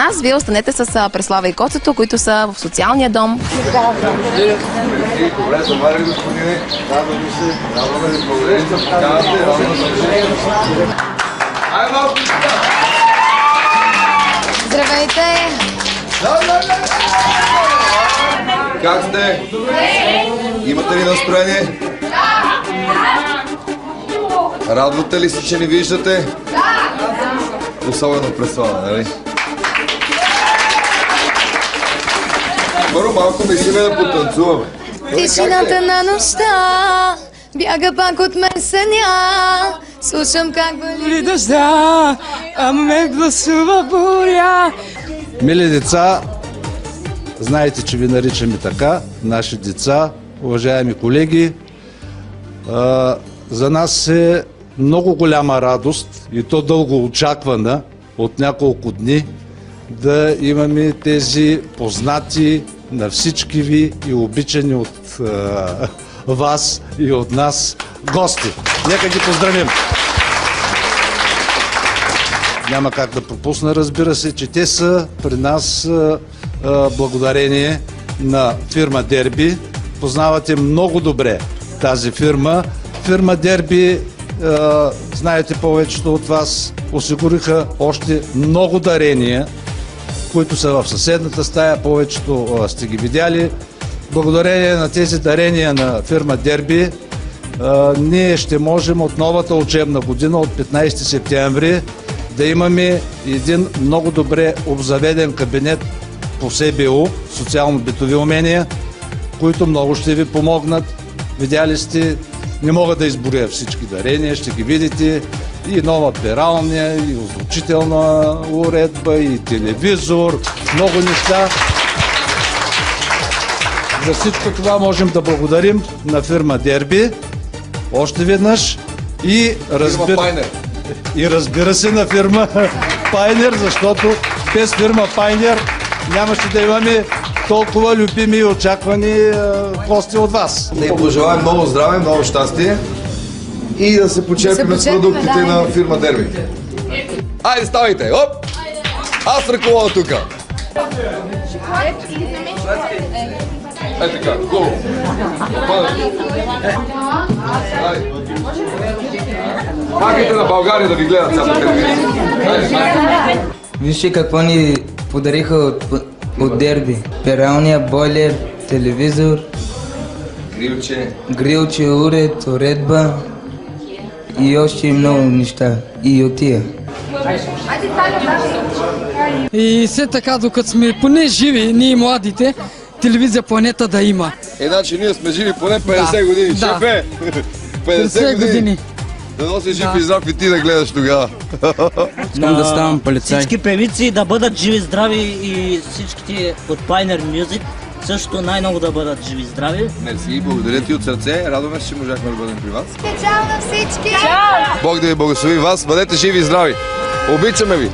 нас. Вие останете с Преслава и Коцето, които са в социалния дом. Добре, завари, господине. Радвам се. Радваме ви. Благодаря, че поканате. Ай, малко! Здравейте! Как сте? Имате ли настроение? Радвате ли се, че ни виждате? Особено Преслава, нали? Първо малко мислиме да потанцуваме. Тишината на нощта бяга пак от мен съня. Слушам как вали дъжда, а ме гласува буря. Мили деца, знаете, че ви наричаме така, наши деца, уважаеми колеги. За нас е много голяма радост и то дълго очаквана от няколко дни да имаме тези познати на всички ви и обичани от вас и от нас гости. Нека ги поздравим! Няма как да пропусна, разбира се, че те са при нас благодарение на фирма Дерби. Познавате много добре тази фирма. Фирма Дерби, знаете, повечето от вас осигуриха още много дарения, които са в съседната стая, повечето сте ги видяли. Благодарение на тези дарения на фирма Дерби, ние ще можем от новата учебна година, от 15 септември, да имаме един много добре обзаведен кабинет по СБУ, социално-битови умения, които много ще ви помогнат. Видяли сте, не мога да изборя всички дарения, ще ги видите. И нова пералня, и озвучителна уредба, и телевизор, много неща. За всичко това можем да благодарим на фирма Дерби още веднъж и разбира се на фирма Пайнер, защото без фирма Пайнер нямаше да имаме толкова любими и очаквани гости от вас. Да им пожелаем много здраве, много щастие и да се почерпим с продуктите на фирма Дерби. Айде, ставайте! Оп! Аз ръковода тука! Е така, хубаво. Пакете на България да ви гледат цялата телевизия. Вижте какво ни подариха от Дерби. Пералния, бойлер, телевизор, грилче, уред, уредба и още много неща. И отия. И все така, докато сме поне живи, ние младите, телевизия Планета да има. Значи ние сме живи поне 50 години. Да. Шефе! 50 години. Да носи жив и здрав и ти да гледаш тогава. Искам да ставам полицай. Всички певици да бъдат живи, здрави и всичките от Pioneer Music също най-много да бъдат живи, здрави. Мерси, благодаря ти от сърце. Радваме се, че можахме да бъдем при вас. Чао на всички! Бог да ви благослови вас. Бъдете живи и здрави. Обичаме ви!